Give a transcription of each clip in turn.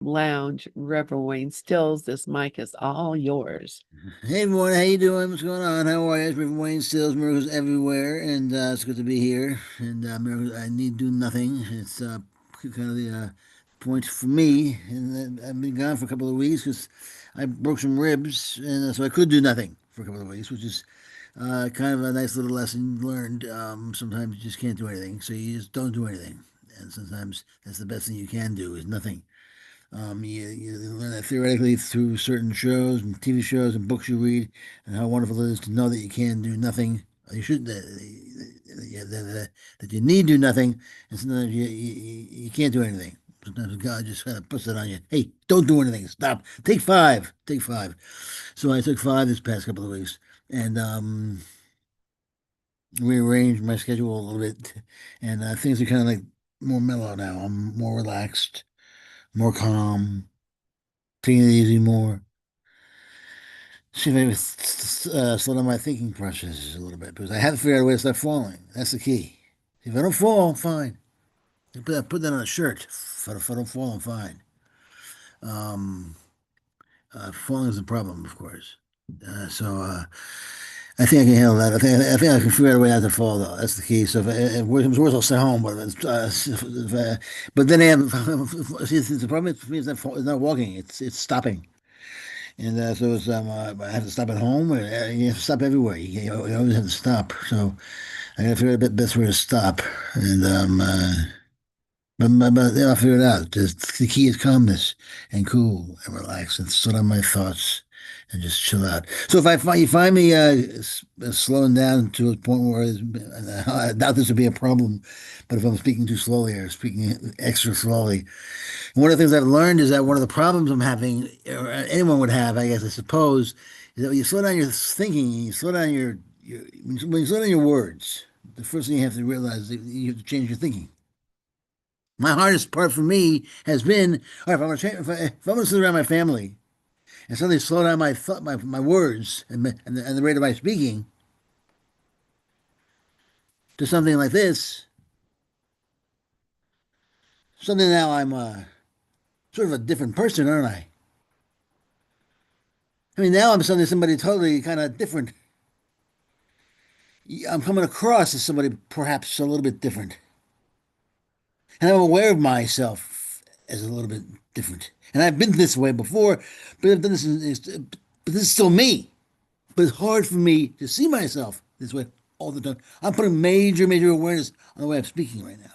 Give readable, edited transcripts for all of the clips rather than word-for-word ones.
Lounge. Reverend Wayne Stills, this mic is all yours. Hey everyone, how you doing? What's going on? How are you? It's River Wayne Stills, Miracles Everywhere, and it's good to be here. And miracles, I need do nothing. It's kind of the point for me. And I've been gone for a couple of weeks because I broke some ribs, and so I could do nothing for a couple of weeks, which is kind of a nice little lesson learned. Sometimes you just can't do anything, so you just don't do anything. And sometimes that's the best thing you can do is nothing. You learn that theoretically through certain shows and TV shows and books you read, and how wonderful it is to know that you can do nothing. You should that you need do nothing, and sometimes you can't do anything. Sometimes God just kind of puts it on you. Hey, don't do anything. Stop. Take five. Take five. So I took five this past couple of weeks, and rearranged my schedule a little bit, and things are kind of like more mellow now. I'm more relaxed, more calm, taking it easy more. See if I can slow down my thinking processes a little bit because I haven't figured out a way to stop falling. That's the key. If I don't fall, I'm fine. Put that on a shirt. If I don't fall, I'm fine. Um, Falling is a problem, of course. So I think I can handle that. I think I can figure out a way not to fall, though. That's the key. So if worse comes worse, I'll stay home. But but then I have see, the problem for me is it's not walking. It's stopping. And so I have to stop at home. You have to stop everywhere. You always have to stop. So I got to figure out the best way to stop. And but then I'll figure it out. Just the key is calmness and cool and relax and slow down my thoughts and just chill out. So if you find me slowing down to a point where I doubt this would be a problem, but if I'm speaking too slowly or speaking extra slowly, one of the things I've learned is that one of the problems I'm having, or anyone would have, I guess, I suppose, is that when you slow down your thinking, you slow down when you slow down your words, the first thing you have to realize is that you have to change your thinking. My hardest part for me has been, all right, if I'm going to sit around my family and suddenly slow down my words and the rate of my speaking to something like this, suddenly now I'm sort of a different person, aren't I? I mean, now I'm suddenly somebody totally kind of different. I'm coming across as somebody perhaps a little bit different. And I'm aware of myself as a little bit different. And I've been this way before, but I've done but this is still me. But it's hard for me to see myself this way all the time. I'm putting major awareness on the way I'm speaking right now.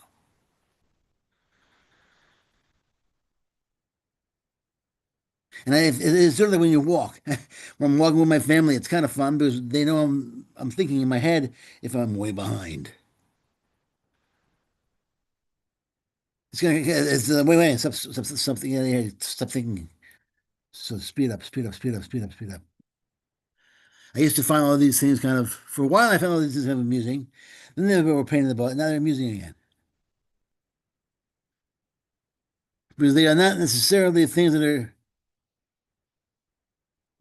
And it's certainly when you walk. When I'm walking with my family, it's kind of fun because they know I'm thinking in my head if I'm way behind. Wait, stop thinking, yeah, stop thinking. So speed up, speed up, speed up, speed up, speed up. I used to find all these things kind of, for a while, I found all these things kind of amusing. Then they were a pain in the butt. Now they're amusing again. Because they are not necessarily things that are,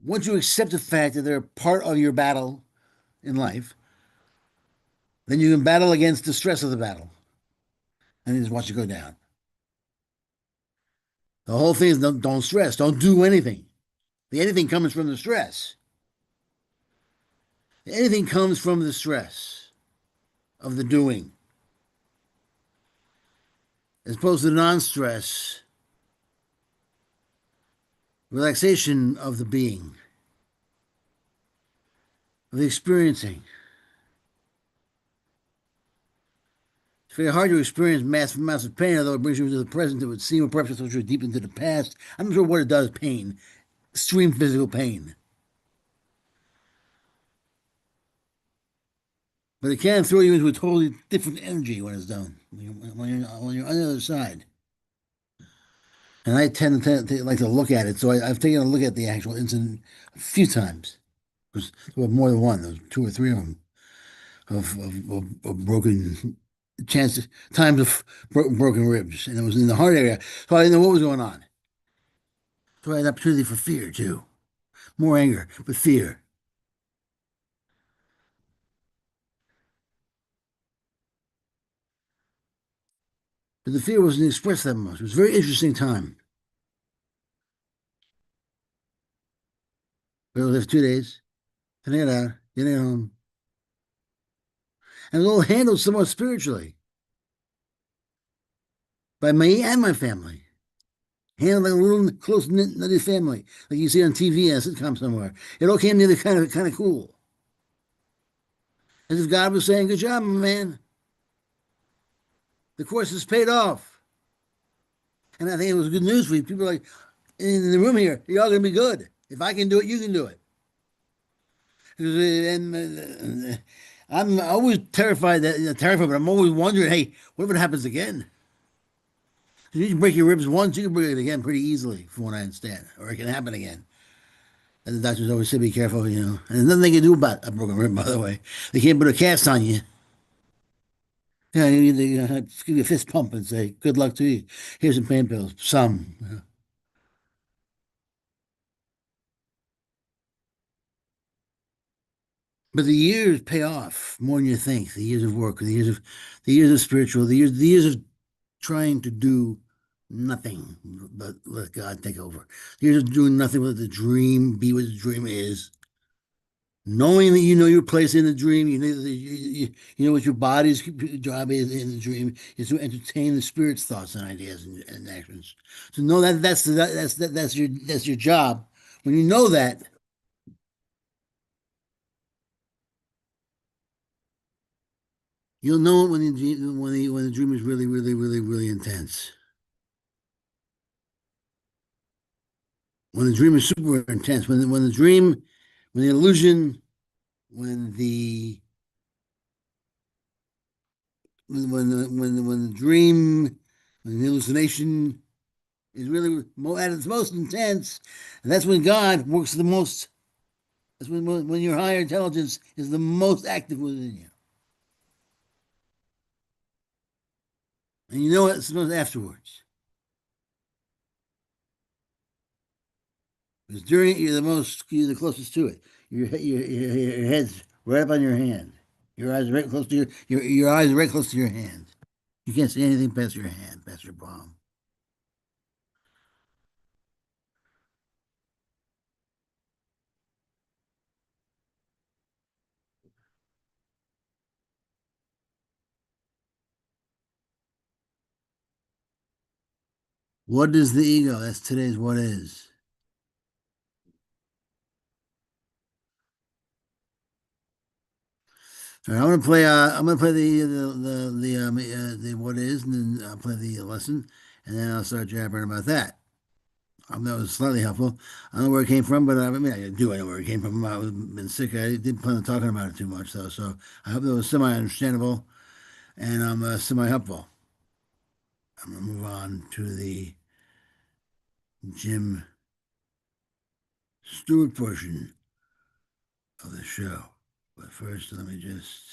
once you accept the fact that they're part of your battle in life, then you can battle against the stress of the battle and just watch it go down. The whole thing is don't stress, don't do anything. The anything comes from the stress. Anything comes from the stress of the doing, as opposed to the non-stress, relaxation of the being, of the experiencing. It's very hard to experience massive amounts of pain, although it brings you into the present. It would seem, or perhaps it's you're deep into the past. I'm not sure what it does, pain, extreme physical pain. But it can throw you into a totally different energy when it's done, when you're on the other side. And I tend to like to look at it. So I've taken a look at the actual incident a few times. There were more than one. There was two or three of them of broken chances, times of broken ribs. And it was in the heart area. So I didn't know what was going on. So I had an opportunity for fear too. More anger, but fear. But the fear wasn't expressed that much. It was a very interesting time. We were there for 2 days. Sending it out, getting it home. And it was all handled somewhat spiritually by me and my family. Handled like a little close knit family, like you see on TV and a sitcom somewhere. It all came together kind of cool. As if God was saying, "Good job, my man. The course has paid off." And I think it was good news for you. People are like in the room here, you're all gonna be good. If I can do it, you can do it. And I'm always terrified terrified, but I'm always wondering, hey, what if it happens again? You can break your ribs once, you can break it again pretty easily, from what I understand, or it can happen again. And the doctors always say, be careful, you know. And there's nothing they can do about a broken rib, by the way. They can't put a cast on you. Yeah, you give you a fist pump and say, good luck to you. Here's some pain pills. Some. But the years pay off more than you think. The years of work, the years of spiritual, the years of trying to do nothing but let God take over. The years of doing nothing but the dream be what the dream is. Knowing that you know your place in the dream, you know that you know what your body's job is in the dream is to entertain the spirit's thoughts and ideas and actions. So know that that's your job. When you know that, you'll know it when the dream is really, really, really, really intense. When the dream is super intense, when the illusion, when the when the dream, when the hallucination is really at its most intense, and that's when God works the most. That's when your higher intelligence is the most active within you, and you know it's not afterwards. Because during it, you're the closest to it. Your head's right up on your hand. Your eyes are right close to your eyes are right close to your hand. You can't see anything past your hand, past your palm. What is the ego? That's today's what is. All right, I'm gonna play the what is, and then I'll play the lesson, and then I'll start jabbering about that. That was slightly helpful. I don't know where it came from, but I mean, I know where it came from. I've been sick. I didn't plan on talking about it too much, though. So I hope that was semi-understandable and semi-helpful. I'm gonna move on to the Jim Stewart portion of the show. But first, let me just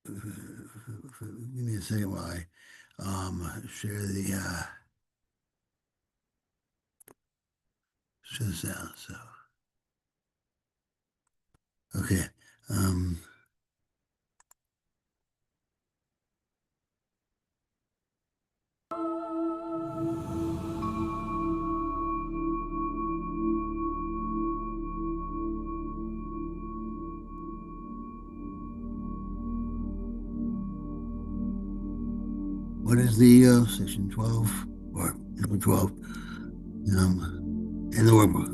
give me a second while I share the sound. So okay. Um, what is the ego? Section 12 or number 12 in the workbook.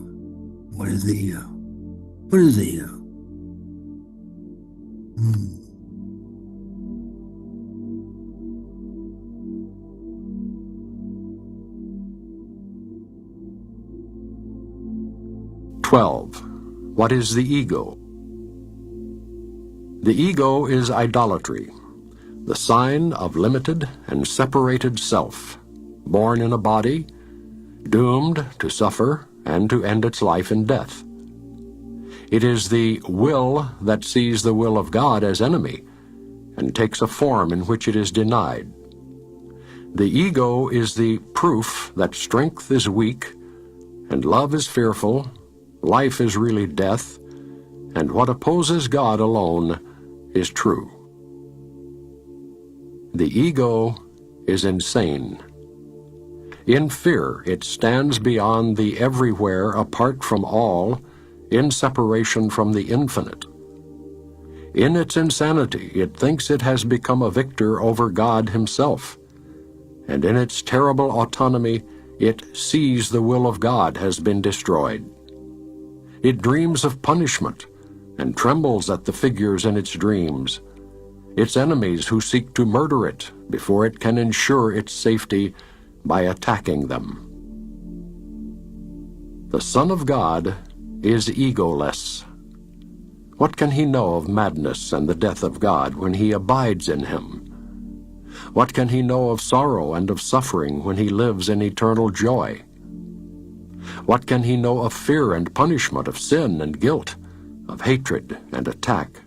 What is the ego? What is the ego? Hmm. 12. What is the ego? The ego is idolatry, the sign of limited and separated self, born in a body, doomed to suffer and to end its life in death. It is the will that sees the will of God as enemy and takes a form in which it is denied. The ego is the proof that strength is weak and love is fearful, life is really death, and what opposes God alone is true. The ego is insane. In fear, it stands beyond the everywhere, apart from all, in separation from the infinite. In its insanity, it thinks it has become a victor over God himself. And in its terrible autonomy, it sees the will of God has been destroyed. It dreams of punishment and trembles at the figures in its dreams, its enemies who seek to murder it before it can ensure its safety by attacking them. The Son of God is egoless. What can he know of madness and the death of God when he abides in him? What can he know of sorrow and of suffering when he lives in eternal joy? What can he know of fear and punishment, of sin and guilt, of hatred and attack,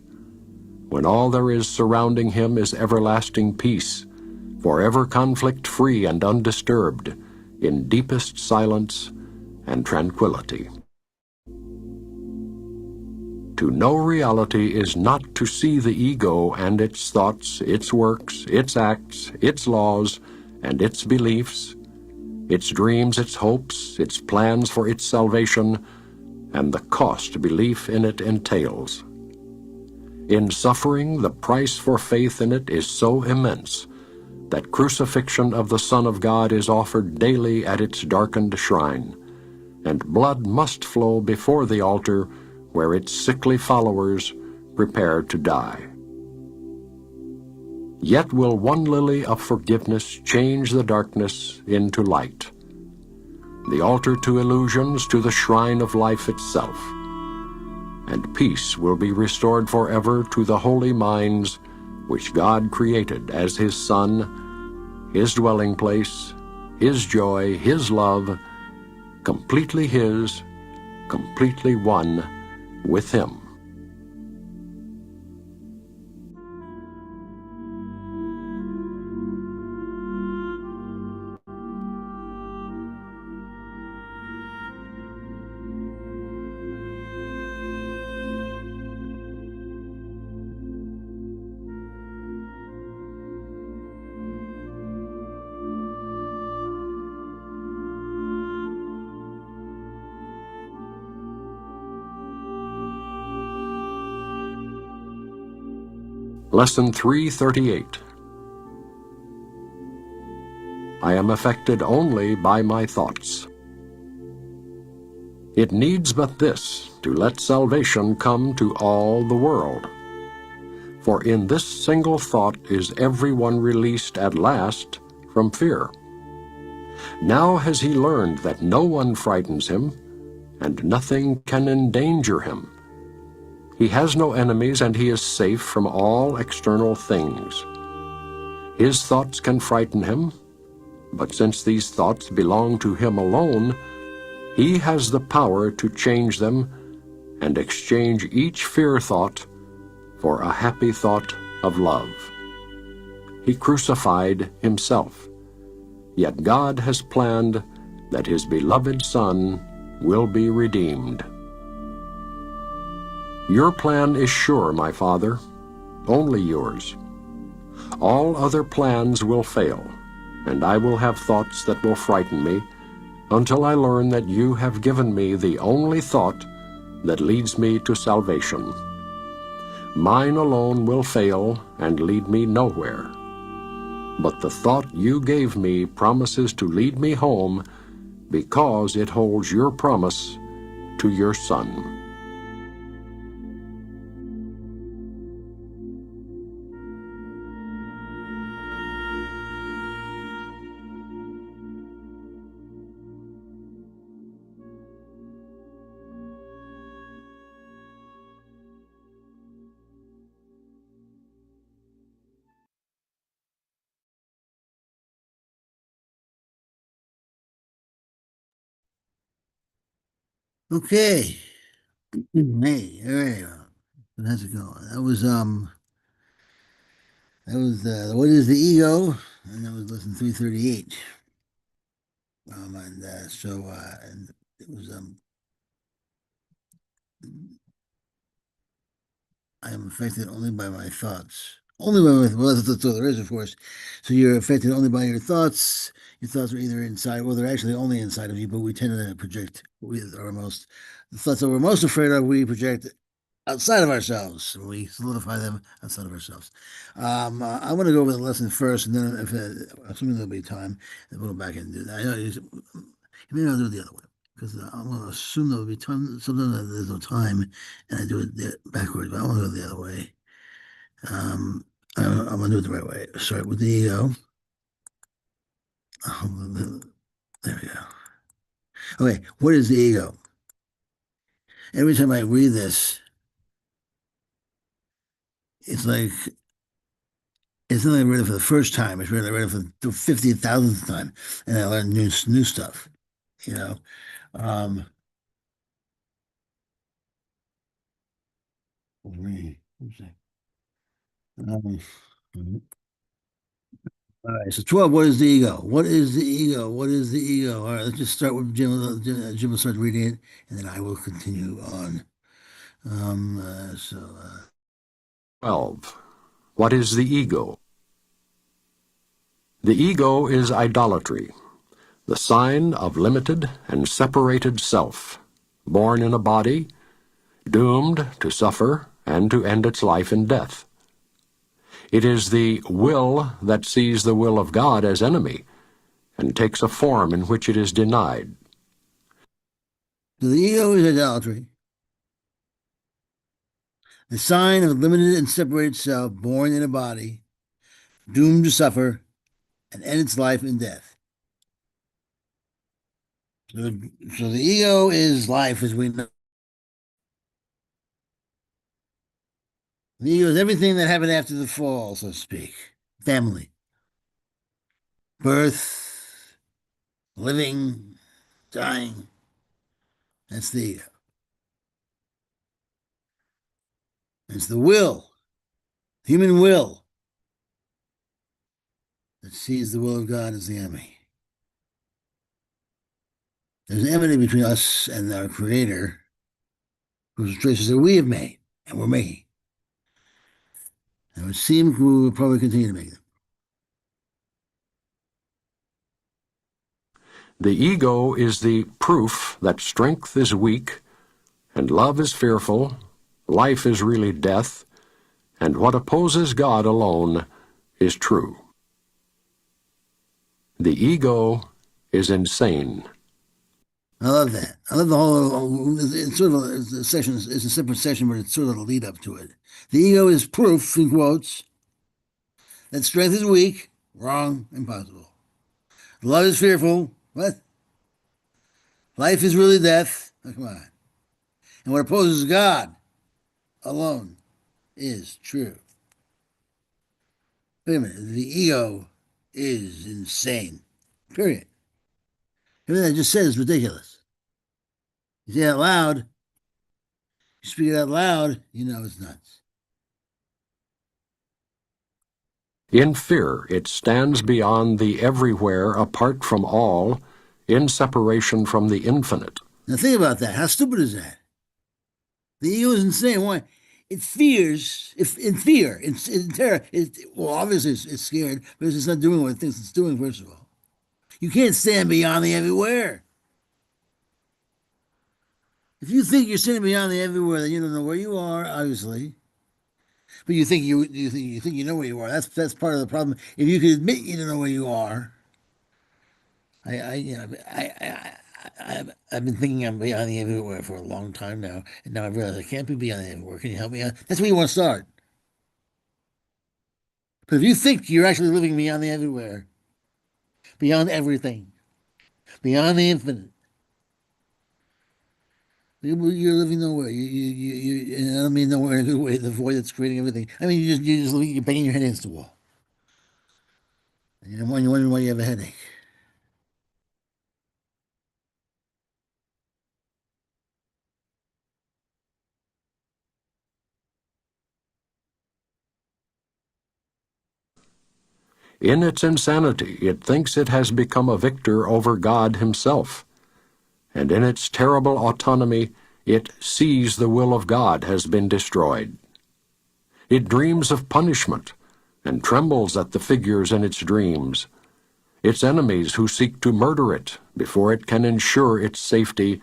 when all there is surrounding him is everlasting peace, forever conflict-free and undisturbed, in deepest silence and tranquility? To know reality is not to see the ego and its thoughts, its works, its acts, its laws, and its beliefs, its dreams, its hopes, its plans for its salvation, and the cost belief in it entails. In suffering, the price for faith in it is so immense that crucifixion of the Son of God is offered daily at its darkened shrine, and blood must flow before the altar where its sickly followers prepare to die. Yet will one lily of forgiveness change the darkness into light, the altar to illusions to the shrine of life itself, and peace will be restored forever to the holy minds which God created as his Son, his dwelling place, his joy, his love, completely his, completely one with him. Lesson 338. I am affected only by my thoughts. It needs but this to let salvation come to all the world. For in this single thought is everyone released at last from fear. Now has he learned that no one frightens him, and nothing can endanger him. He has no enemies, and he is safe from all external things. His thoughts can frighten him, but since these thoughts belong to him alone, he has the power to change them and exchange each fear thought for a happy thought of love. He crucified himself, yet God has planned that his beloved Son will be redeemed. Your plan is sure, my Father, only yours. All other plans will fail, and I will have thoughts that will frighten me until I learn that you have given me the only thought that leads me to salvation. Mine alone will fail and lead me nowhere, but the thought you gave me promises to lead me home because it holds your promise to your Son. Okay. Hey, all right. How's it going? That was what is the ego? And that was lesson 338. And it was I am affected only by my thoughts. only when, well, that's all there is, of course. So you're affected only by your thoughts. Your thoughts are either inside, well, they're actually only inside of you, but we tend to project the thoughts that we're most afraid of, we project outside of ourselves. We solidify them outside of ourselves. I want to go over the lesson first, and then assuming there'll be time, then we'll go back and do that. I know you may not do it the other way because I'm going to assume there'll be time. Sometimes there's no time, and I do it backwards, but I want to go the other way. I'm going to do it the right way. Start with the ego. There we go. Okay, what is the ego? Every time I read this, it's like it's not like I read it for the first time. It's really I read it for the 50,000th time, and I learned new stuff. You know, um, um, all right. So 12. What is the ego? What is the ego? What is the ego? All right. Let's just start with Jim. Jim will start reading it, and then I will continue on. 12. What is the ego? The ego is idolatry, the sign of limited and separated self, born in a body, doomed to suffer and to end its life in death. It is the will that sees the will of God as enemy and takes a form in which it is denied. So the ego is idolatry, the sign of limited and separated self, born in a body, doomed to suffer and end its life in death. So the ego is life as we know. The ego is everything that happened after the fall, so to speak. Family, birth, living, dying. That's the ego. It's the will, human will, that sees the will of God as the enemy. There's an enmity between us and our Creator, whose choices that we have made and we're making. And it would seem we will probably continue to make them. The ego is the proof that strength is weak, and love is fearful, life is really death, and what opposes God alone is true. The ego is insane. I love that. I love the whole. It's sort of a section. It's a separate section, but it's sort of a lead up to it. The ego is proof, in quotes, that strength is weak. Wrong. Impossible. Love is fearful. What? Life is really death. Oh, come on. And what opposes God alone is true. Wait a minute. The ego is insane. Period. Everything I just said is ridiculous. You say it out loud, you speak it out loud, you know it's nuts. In fear, it stands beyond the everywhere, apart from all, in separation from the infinite. Now think about that. How stupid is that? The ego is insane. Why? It fears, if in fear, in terror. Well, obviously it's scared because it's not doing what it thinks it's doing, first of all. You can't stand beyond the everywhere. If you think you're standing beyond the everywhere, then you don't know where you are, obviously. But you think you know where you are. That's part of the problem. If you could admit you don't know where you are, I've been thinking I'm beyond the everywhere for a long time now, and now I've realized I can't be beyond the everywhere. Can you help me out? That's where you want to start. But if you think you're actually living beyond the everywhere, beyond everything, beyond the infinite, you're living nowhere. And I don't mean nowhere in a good way, the void that's creating everything. I mean, you're banging your head against the wall. And you're wondering why you have a headache. In its insanity, it thinks it has become a victor over God himself. And in its terrible autonomy, it sees the will of God has been destroyed. It dreams of punishment and trembles at the figures in its dreams, its enemies who seek to murder it before it can ensure its safety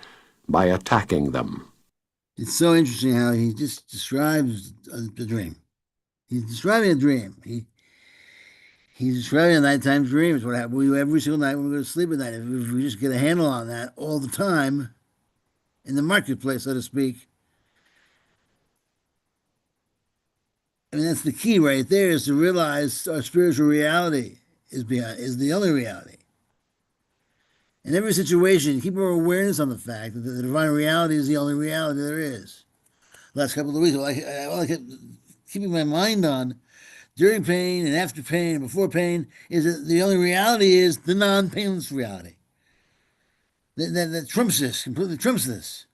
by attacking them. It's so interesting how he just describes the dream. He's describing a dream. He's describing a nighttime dream. It's what we do every single night when we go to sleep at night. If we just get a handle on that all the time in the marketplace, so to speak, I mean, that's the key right there, is to realize our spiritual reality is the only reality. In every situation, keep our awareness on the fact that the divine reality is the only reality there is. Last couple of weeks, all I kept keeping my mind on during pain and after pain and before pain is that the only reality is the non-painless reality. That trumps this, completely trumps this.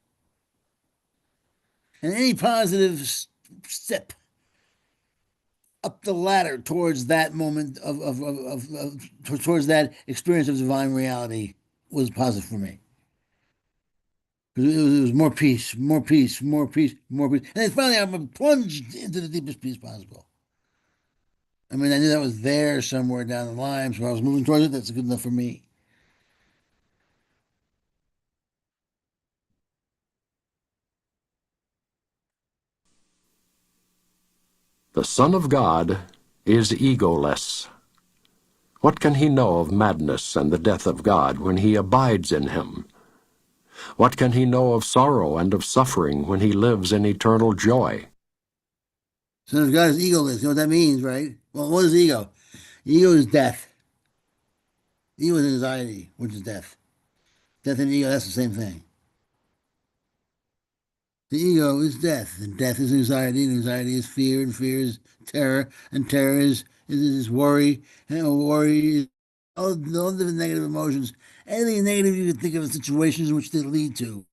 And any positive step up the ladder towards that moment towards that experience of divine reality was positive for me. Because it was more peace, more peace, more peace, more peace. And then finally, I'm plunged into the deepest peace possible. I mean, I knew that was there somewhere down the line, so I was moving towards it. That's good enough for me. The Son of God is egoless. What can he know of madness and the death of God when he abides in him? What can he know of sorrow and of suffering when he lives in eternal joy? Son of God is egoless. You know what that means, right? Well, what is ego? Ego is death. Ego is anxiety, which is death. Death and ego, that's the same thing. The ego is death, and death is anxiety, and anxiety is fear, and fear is terror, and terror is worry, and worry is all the negative emotions. Anything negative you can think of in situations in which they lead to.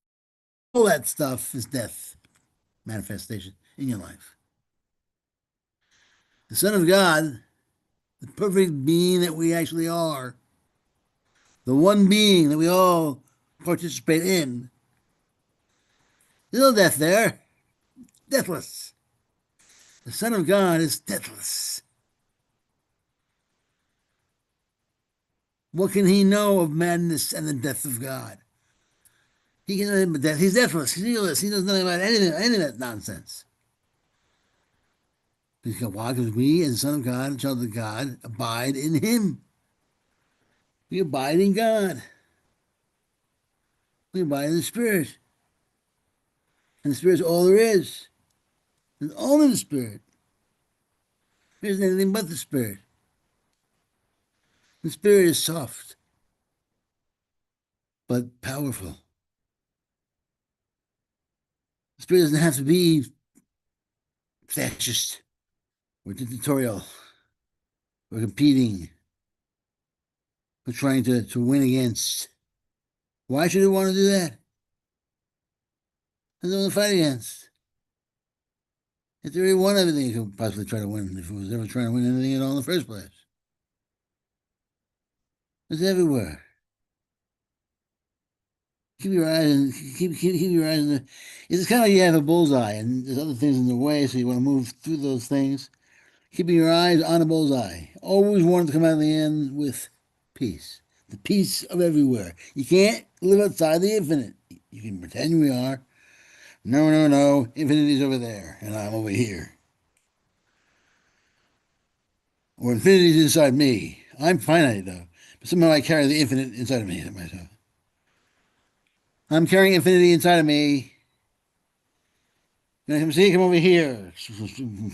All that stuff is death manifestation in your life. The Son of God, the perfect being that we actually are, the one being that we all participate in, there's no death there. Deathless. The Son of God is deathless. What can he know of madness and the death of God? He can know nothing but death. He's deathless. He's egoless. He knows nothing about any of that nonsense. Why? Because we, as the Son of God, child of God, abide in him. We abide in God. We abide in the Spirit. And the Spirit's all there is. There's only the Spirit. There isn't anything but the Spirit. The Spirit is soft, but powerful. The Spirit doesn't have to be fascist or dictatorial or competing or trying to win against. Why should it want to do that? There's no one to fight against. If they already won everything, it could possibly try to win if it was ever trying to win anything at all in the first place. It's everywhere. Keep your eyes and keep your eyes in the. It's kind of like you have a bullseye and there's other things in the way, so you want to move through those things. Keeping your eyes on a bullseye. Always wanting to come out of the end with peace. The peace of everywhere. You can't live outside the infinite. You can pretend we are. No, no, no. Infinity's over there, and I'm over here. Or infinity's inside me. I'm finite, though. But somehow I carry the infinite inside of me, myself. I'm carrying infinity inside of me. You come see? Come over here.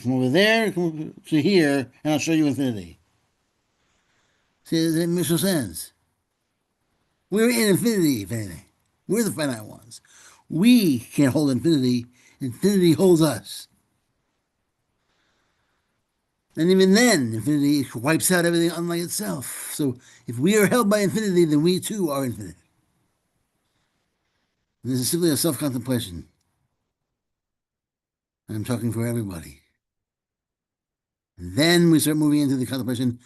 From over there, come to here, and I'll show you infinity. See, that makes no sense. We're in infinity, if anything. We're the finite ones. We can't hold infinity. Infinity holds us. And even then, infinity wipes out everything unlike itself. So if we are held by infinity, then we too are infinite. And this is simply a self-contemplation. I'm talking for everybody. And then we start moving into the contemplation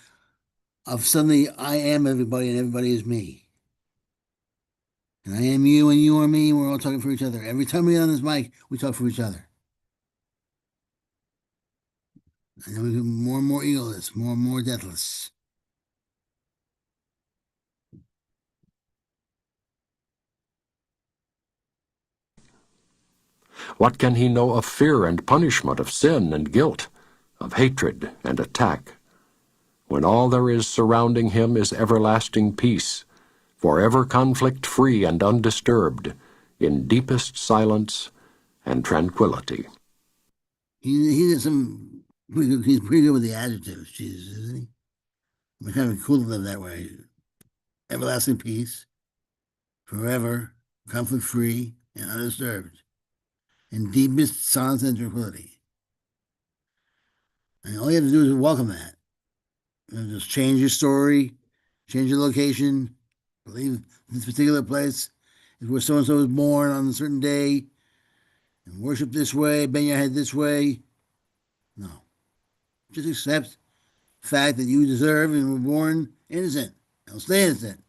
of suddenly I am everybody and everybody is me. And I am you and you are me, and we're all talking for each other. Every time we get on this mic, we talk for each other. And then we get more and more egoless, more and more deathless. What can he know of fear and punishment, of sin and guilt, of hatred and attack, when all there is surrounding him is everlasting peace, forever conflict-free and undisturbed, in deepest silence and tranquility? He's he's pretty good with the adjectives, Jesus, isn't he? It's kind of cool to live that way. Everlasting peace, forever, conflict-free and undisturbed, in deepest silence and tranquility. And all you have to do is welcome that. And just change your story, change your location, believe this particular place is where so and so was born on a certain day, and worship this way, bend your head this way. No. Just accept the fact that you deserve and were born innocent. And stay innocent.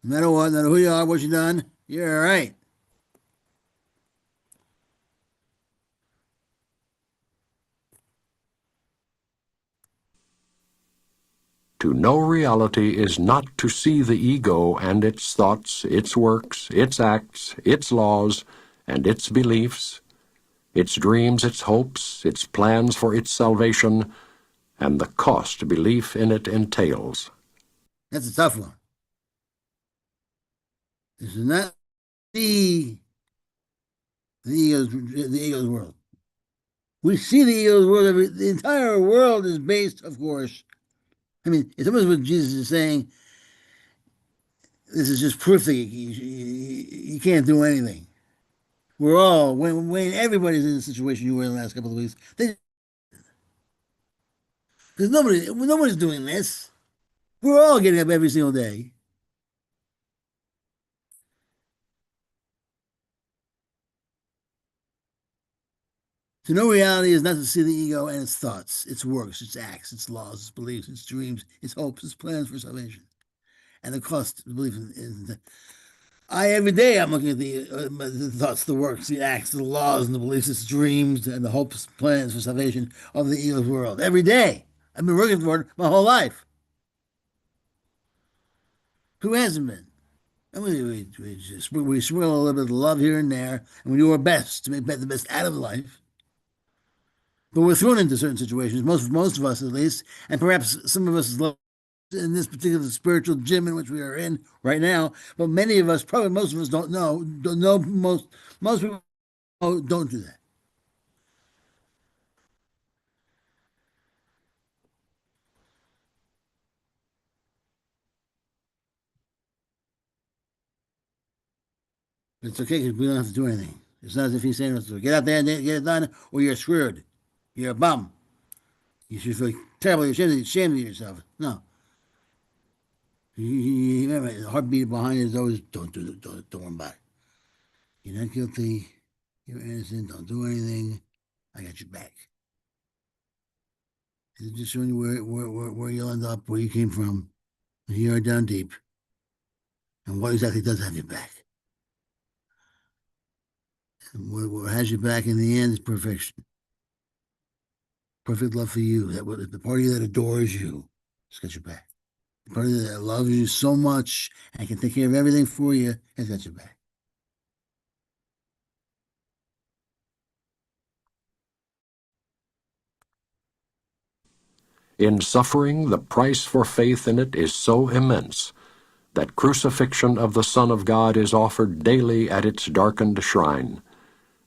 No matter what, no matter who you are, what you've done, you're all right. To know reality is not to see the ego and its thoughts, its works, its acts, its laws, and its beliefs, its dreams, its hopes, its plans for its salvation, and the cost belief in it entails. That's a tough one. This is not the ego's world. We see the ego's world. The entire world is based, of course. I mean, it's almost what Jesus is saying. This is just proof that you can't do anything. We're all, when everybody's in the situation you were in the last couple of weeks, because nobody's doing this. We're all getting up every single day. To know reality is not to see the ego and its thoughts, its works, its acts, its laws, its beliefs, its dreams, its hopes, its plans for salvation, and the cost of belief in every day I'm looking at the thoughts, the works, the acts, the laws, and the beliefs, its dreams, and the hopes, plans for salvation of the ego's world. Every day. I've been working for it my whole life. Who hasn't been? And we sprinkle a little bit of love here and there, and we do our best to make the best out of life. But we're thrown into certain situations, most of us at least, and perhaps some of us in this particular spiritual gym in which we are in right now. But many of us, probably most of us, don't know most people don't do that. It's okay because we don't have to do anything. It's not as if he's saying to get out there and get it done, or you're screwed. You're a bum. You should feel terribly ashamed of yourself. No. Remember, the heartbeat behind it is always don't worry about it. You're not guilty. You're innocent. Don't do anything. I got your back. It's just showing you where you'll end up, where you came from. You are down deep. And what exactly does have your back? And what has your back in the end is perfection. Perfect love for you. The part of you that adores you has got your back. The part of you that loves you so much and can take care of everything for you has got your back. In suffering, the price for faith in it is so immense that crucifixion of the Son of God is offered daily at its darkened shrine,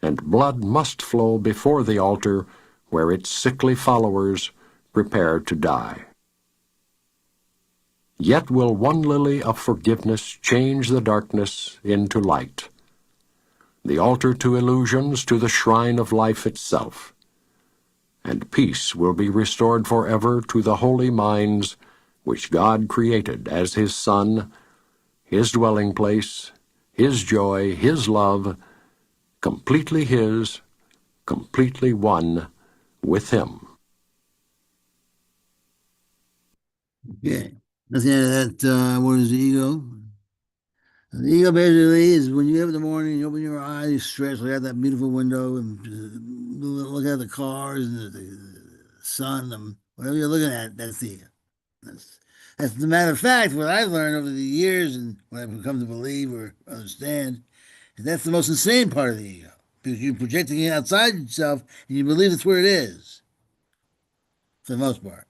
and blood must flow before the altar where its sickly followers prepare to die. Yet will one lily of forgiveness change the darkness into light, the altar to illusions to the shrine of life itself, and peace will be restored forever to the holy minds which God created as His Son, His dwelling place, His joy, His love, completely His, completely one with Him. Yeah. That's the end of that. What is the ego? The ego basically is when you get up in the morning, you open your eyes, you stretch, look out that beautiful window, and look at the cars and the sun, whatever you're looking at, that's the ego. As a matter of fact, what I've learned over the years and what I've come to believe or understand is that's the most insane part of the ego. Because you're projecting it outside yourself and you believe it's where it is, for the most part.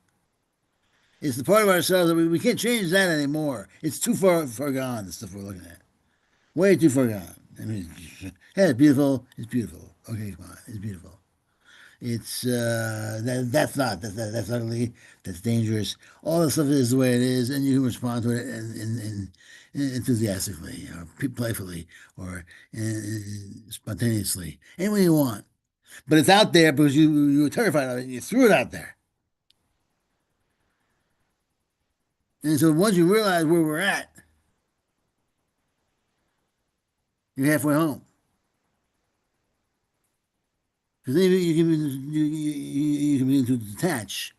It's the part of ourselves that we can't change that anymore. It's too far gone, the stuff we're looking at. Way too far gone. I mean, yeah, it's beautiful. It's beautiful. Okay, come on. It's beautiful. It's that's ugly. That's dangerous. All this stuff is the way it is, and you can respond to it and enthusiastically, or playfully, or spontaneously, any way you want. But it's out there because you were terrified of it. And you threw it out there, and so once you realize where we're at, you're halfway home. Because then you can begin to detach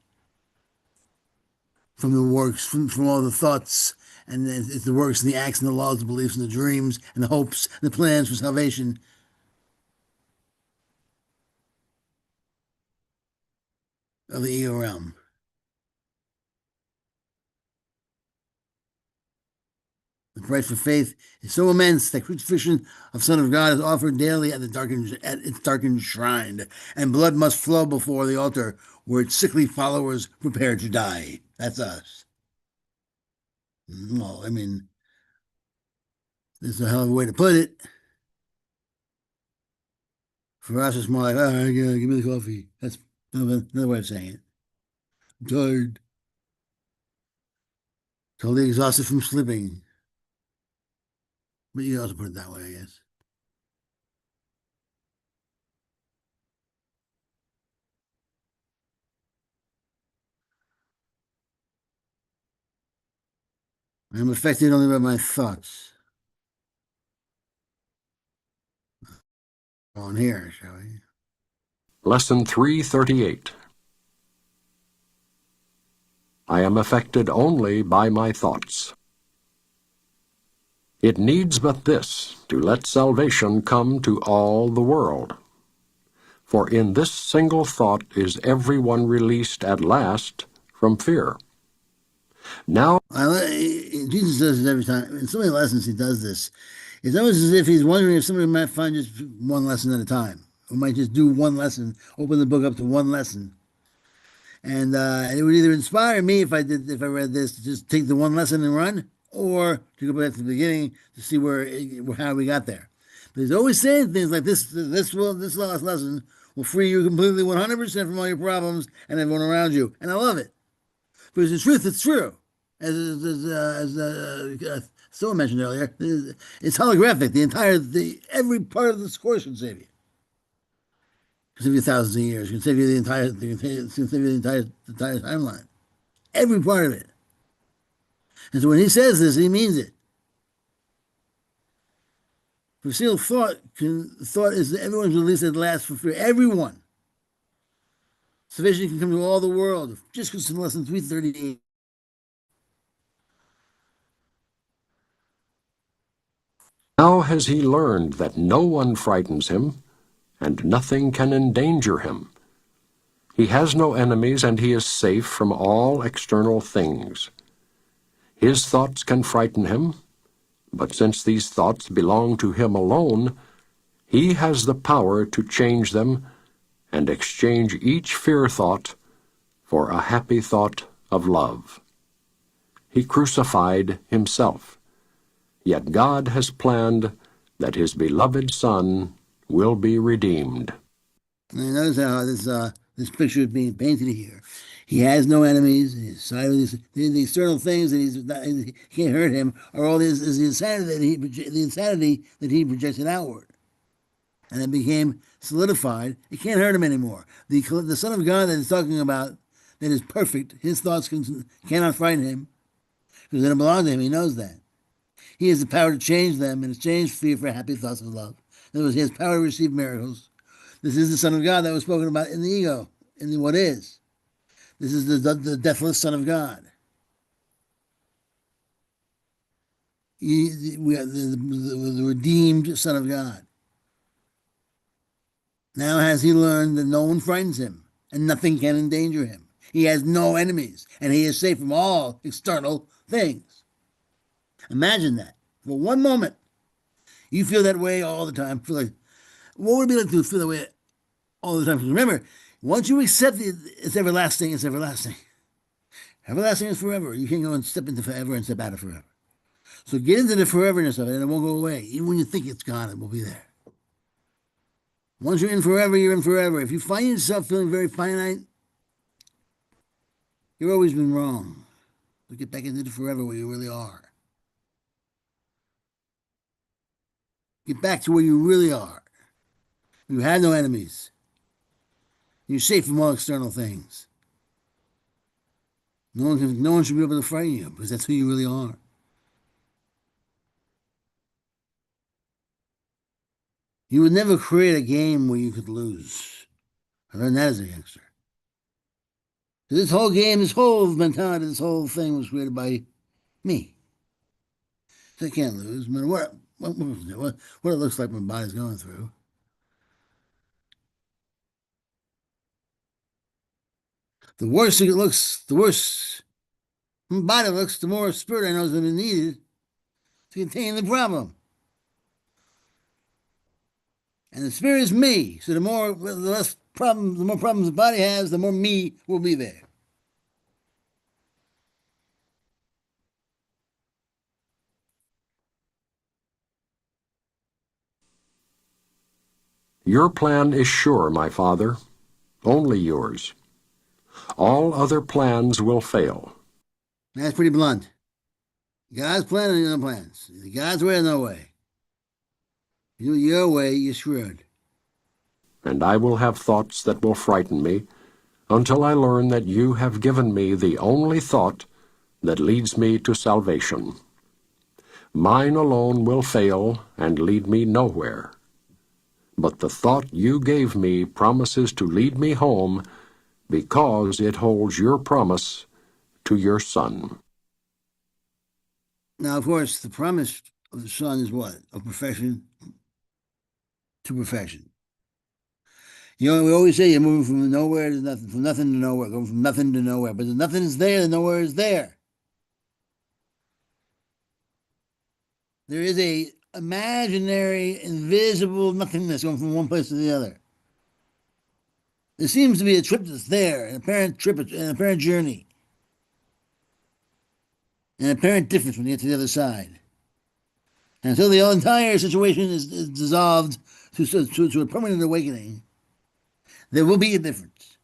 from the works, from all the thoughts, and it's the works and the acts and the laws, the beliefs and the dreams and the hopes and the plans for salvation of the ego realm. The price for faith is so immense that crucifixion of Son of God is offered daily at its darkened shrine, and blood must flow before the altar where its sickly followers prepare to die. That's us. Well, I mean, this is a hell of a way to put it. For us, it's more like, all right, yeah, give me the coffee. That's another way of saying it. I'm tired. Totally exhausted from sleeping. But you can also put it that way, I guess. I'm affected only by my thoughts. On here, shall we? Lesson 338. I am affected only by my thoughts. It needs but this to let salvation come to all the world. For in this single thought is everyone released at last from fear. Now, Jesus does this every time. In so many lessons, he does this. It's almost as if he's wondering if somebody might find just one lesson at a time, or might just do one lesson, open the book up to one lesson. And it would either inspire me if I read this to just take the one lesson and run, or to go back to the beginning to see how we got there. But he's always saying things like this last lesson will free you completely 100% from all your problems and everyone around you. And I love it. Because in truth, it's true. As someone mentioned earlier, it's holographic. Every part of this course can save you. Can save you thousands of years. Can save you can save you the entire timeline. Every part of it. And so when he says this, he means it. For sealed thought is that everyone's released at last for fear. Everyone. Salvation can come to all the world. Just because in lesson 338. now has he learned that no one frightens him, and nothing can endanger him. He has no enemies, and he is safe from all external things. His thoughts can frighten him, but since these thoughts belong to him alone, he has the power to change them and exchange each fear thought for a happy thought of love. He crucified himself, yet God has planned that his beloved Son will be redeemed. And notice how this picture is being painted here. He has no enemies. The external things that he can't hurt him are all this is the insanity that he projected outward, and it became solidified. It can't hurt him anymore. The Son of God that he's talking about, that is perfect. His thoughts cannot frighten him because they don't belong to him. He knows that. He has the power to change them and exchange fear for happy thoughts of love. In other words, he has power to receive miracles. This is the Son of God that was spoken about in the ego, in the what is. This is the deathless Son of God. We are the redeemed Son of God. Now has he learned that no one frightens him. and nothing can endanger him. He has no enemies, and he is safe from all external things. Imagine that. For one moment, you feel that way all the time. Feel like, what would it be like to feel that way all the time? Because remember, once you accept it, it's everlasting, it's everlasting. Everlasting is forever. You can't go and step into forever and step out of forever. So get into the foreverness of it, and it won't go away. Even when you think it's gone, it will be there. Once you're in forever, you're in forever. If you find yourself feeling very finite, you've always been wrong. So get back into the forever where you really are. Get back to where you really are. You have no enemies. You're safe from all external things. No one should be able to frighten you because that's who you really are. You would never create a game where you could lose. I learned that as a youngster. This whole game, this whole mentality, this whole thing was created by me. So I can't lose, no matter what it looks like my body's going through. The worse it looks, the worse my body looks, the more spirit I know is going to be needed to contain the problem. And the spirit is me. So the more problems the body has, the more me will be there. Your plan is sure, my father, only yours. All other plans will fail. That's pretty blunt. God's plan and your plans. God's way or no way. You do it your way, you're screwed. And I will have thoughts that will frighten me until I learn that you have given me the only thought that leads me to salvation. Mine alone will fail and lead me nowhere. But the thought you gave me promises to lead me home because it holds your promise to your Son. Now, of course, the promise of the Son is what? Of perfection to perfection. You know, we always say you're moving from nowhere to nothing, from nothing to nowhere, going from nothing to nowhere. But if nothing is there, then nowhere is there. There is a imaginary, invisible nothingness going from one place to the other. There seems to be a trip that's there, an apparent trip, an apparent journey, an apparent difference when you get to the other side. And until the entire situation is dissolved to a permanent awakening, there will be a difference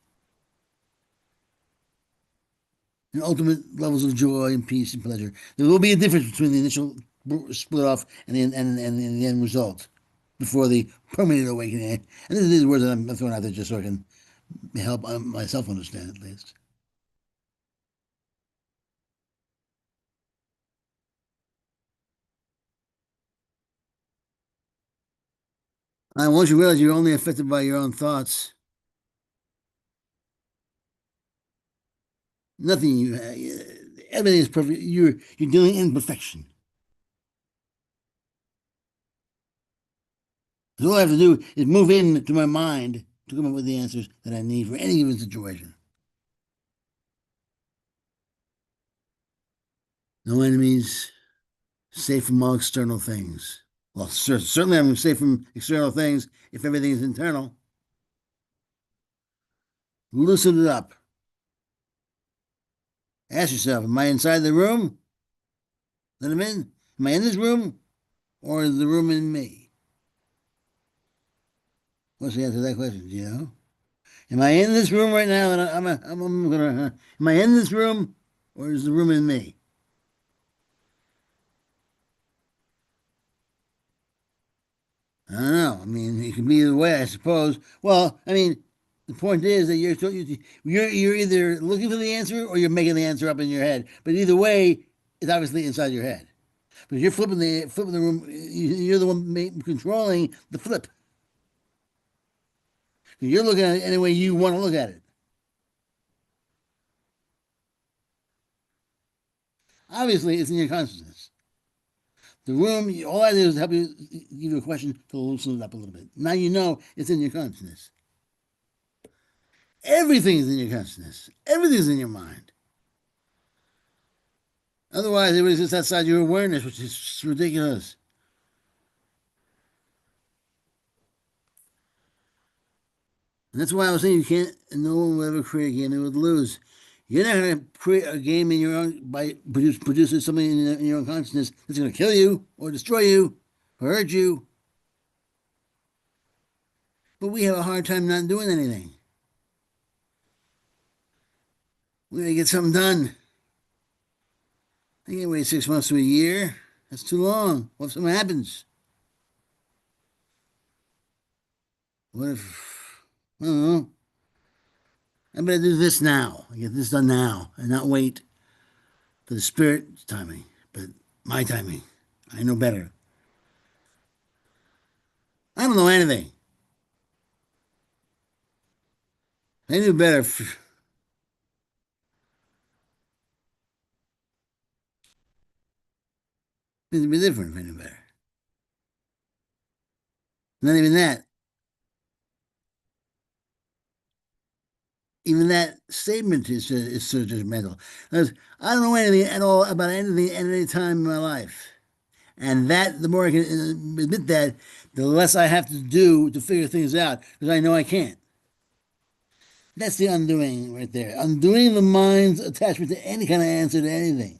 in ultimate levels of joy and peace and pleasure. There will be a difference between the initial split off and the end result before the permanent awakening. And these are words that I'm throwing out there just so I can help myself understand at least. And once you realize you're only affected by your own thoughts, nothing everything is perfect. You're dealing in perfection. So all I have to do is move into my mind to come up with the answers that I need for any given situation. No enemies, safe from all external things. Well, certainly I'm safe from external things if everything is internal. Loosen it up. Ask yourself, am I inside the room that I'm in? Am I in this room? Or is the room in me? What's the answer to that question? Do you know? Am I in this room right now? And am I in this room? Or is the room in me? I don't know. I mean, it could be either way, I suppose. Well, I mean, the point is that you're either looking for the answer or you're making the answer up in your head. But either way, it's obviously inside your head. Because you're flipping the room. You're the one controlling the flip. You're looking at it any way you want to look at it. Obviously, it's in your consciousness. The room, all I do is help you, give you a question to loosen it up a little bit. Now you know it's in your consciousness. Everything's in your consciousness. Everything's in your mind. Otherwise, it would exist outside your awareness, which is ridiculous. And that's why I was saying you can't, no one will ever create a game they would lose. You're not going to create a game in your own by producing something in your own consciousness that's going to kill you or destroy you or hurt you. But we have a hard time not doing anything. We got to get something done. I can't wait 6 months to a year. That's too long. What if something happens? What if, I don't know. I better do this now. I get this done now and not wait for the spirit's timing, but my timing. I know better. I don't know anything. I knew better. It'd be different if I knew better. Not even that. Even that statement is so judgmental. Because I don't know anything at all about anything at any time in my life. And that, the more I can admit that, the less I have to do to figure things out, because I know I can't. That's the undoing right there. Undoing the mind's attachment to any kind of answer to anything.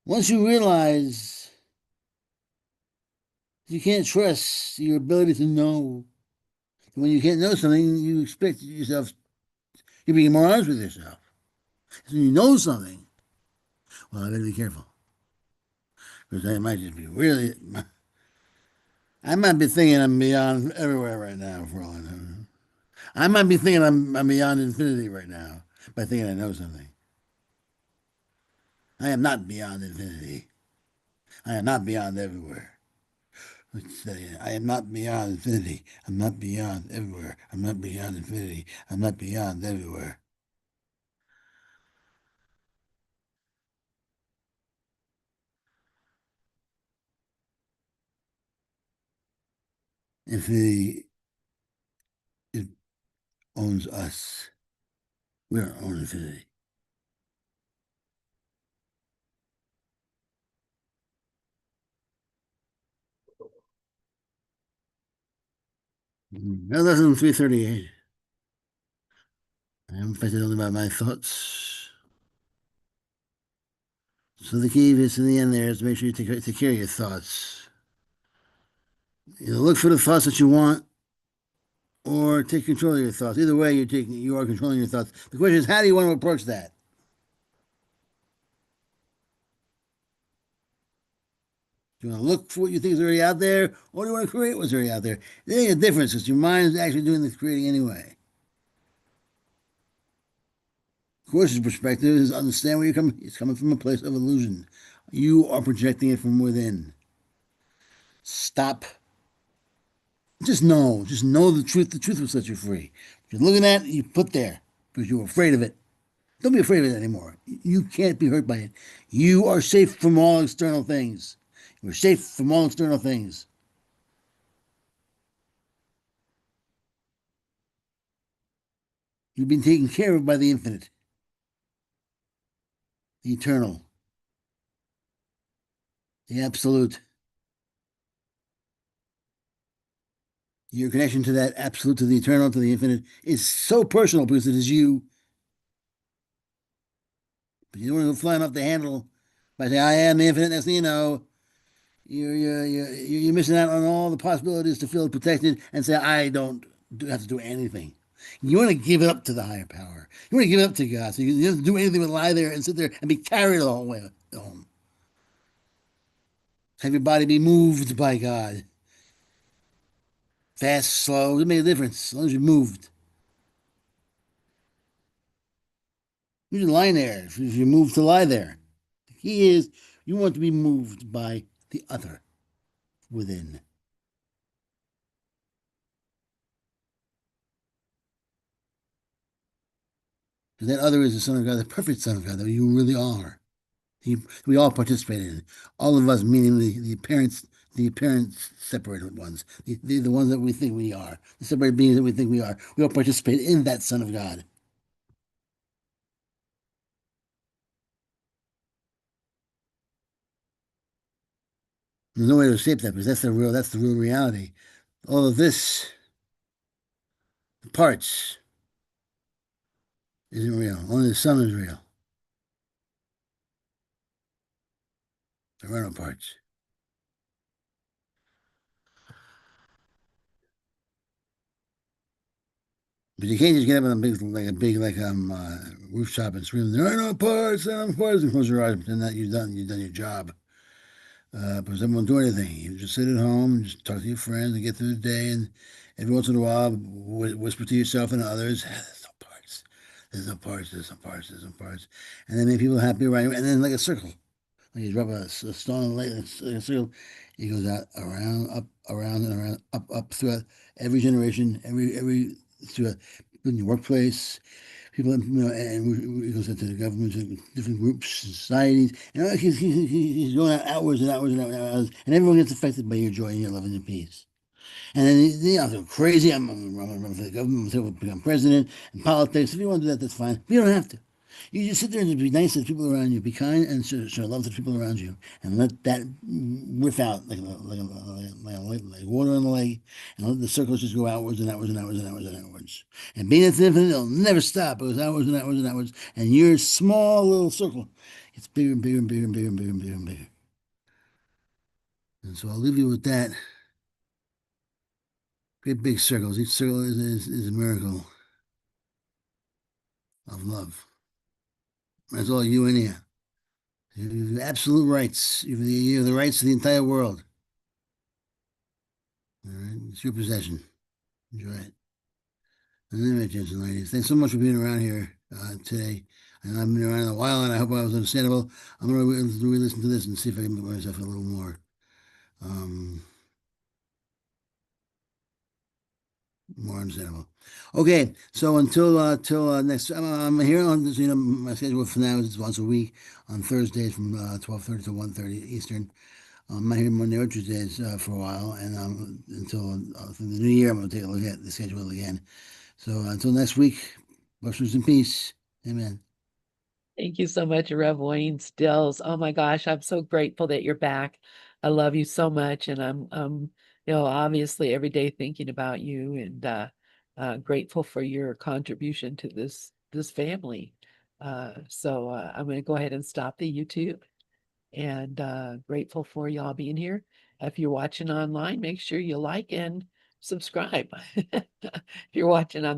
Once you realize you can't trust your ability to know, when you can't know something, you expect yourself, you're being more honest with yourself. So you know something, well, I better be careful. Because I might just be really, I might be thinking I'm beyond everywhere right now for all I know. I might be thinking I'm beyond infinity right now by thinking I know something. I am not beyond infinity. I am not beyond everywhere. Let's say, I am not beyond infinity. I'm not beyond everywhere. I'm not beyond infinity. I'm not beyond everywhere. Infinity, it owns us. We're our own infinity. Now, lesson 338. I am affected only by my thoughts. So the key is in the end there is to make sure you take care of your thoughts. You know, look for the thoughts that you want or take control of your thoughts. Either way, you are controlling your thoughts. The question is, how do you want to approach that? Do you want to look for what you think is already out there, or do you want to create what's already out there? There ain't a difference because your mind is actually doing the creating anyway. Of course, his perspective is understand where you're coming. It's coming from a place of illusion. You are projecting it from within. Stop. Just know. Just know the truth. The truth will set you free. If you're looking at it, you put there because you're afraid of it. Don't be afraid of it anymore. You can't be hurt by it. You are safe from all external things. You're safe from all external things. You've been taken care of by the infinite, the eternal, the absolute. Your connection to that absolute, to the eternal, to the infinite is so personal because it is you. But you don't want to go flying off the handle by saying, I am the infinite. Next thing you know, you're missing out on all the possibilities to feel protected and say, I don't have to do anything. You want to give it up to the higher power. You want to give it up to God. So you don't have to do anything but lie there and sit there and be carried all the way home. Have your body be moved by God. Fast, slow, doesn't make a difference as long as you're moved. You can lie there if you move to lie there. The key is you want to be moved by the other within. Because that other is the Son of God, the perfect Son of God that you really are. We all participate in it. All of us, meaning the parents, the apparent separated ones, the ones that we think we are, the separated beings that we think we are. We all participate in that Son of God. There's no way to escape that because that's the real reality. All of this, the parts, isn't real. Only the Son is real. There are no parts. But you can't just get up on a big rooftop and scream, "There are no parts, there are no parts," and close your eyes and pretend that you've done your job. Because everyone won't do anything. You just sit at home and just talk to your friends and get through the day. And every once in a while, whisper to yourself and others, "There's no parts. There's no parts. There's no parts. There's no parts." And then make people happy around you. And then like a circle, like you drop a stone in a lake, like a circle, it goes out around, up, around, and around, up throughout every generation, throughout in your workplace. People, and he goes into the government, different groups, societies, and he's going outwards and outwards and outwards, and everyone gets affected by your joy and your love and your peace. And then I feel crazy. I'm running for the government, I'm going to become president, and politics. If you want to do that, that's fine. But you don't have to. You just sit there and be nice to the people around you, be kind, and show love to the people around you, and let that riff out like water on the lake, and let the circles just go outwards and outwards and outwards and outwards and outwards. And being it's infinite, it'll never stop. It goes outwards and outwards and outwards, and your small little circle gets bigger and bigger and bigger and bigger and bigger and bigger and bigger. And so I'll leave you with that. Great big circles. Each circle is a miracle of love. That's all you in here. You have absolute rights. You have the rights to the entire world. All right, it's your possession. Enjoy it. And anyway, gents and ladies, thanks so much for being around here today. And I've been around a while, and I hope I was understandable. I'm going to re-listen to this and see if I can make myself a little um, more understandable. Okay, so till next, I'm here on this. My schedule for now is once a week on Thursdays from 12:30 to 1:30 Eastern. I'm not here Monday or Tuesdays for a while, and until the new year, I'm going to take a look at the schedule again. So until next week, blessings and peace. Amen. Thank you so much, Rev Wayne Stills. Oh my gosh, I'm so grateful that you're back. I love you so much, and I'm obviously every day thinking about you, and grateful for your contribution to this family. So I'm going to go ahead and stop the YouTube, and grateful for y'all being here. If you're watching online, make sure you like and subscribe. If you're watching on the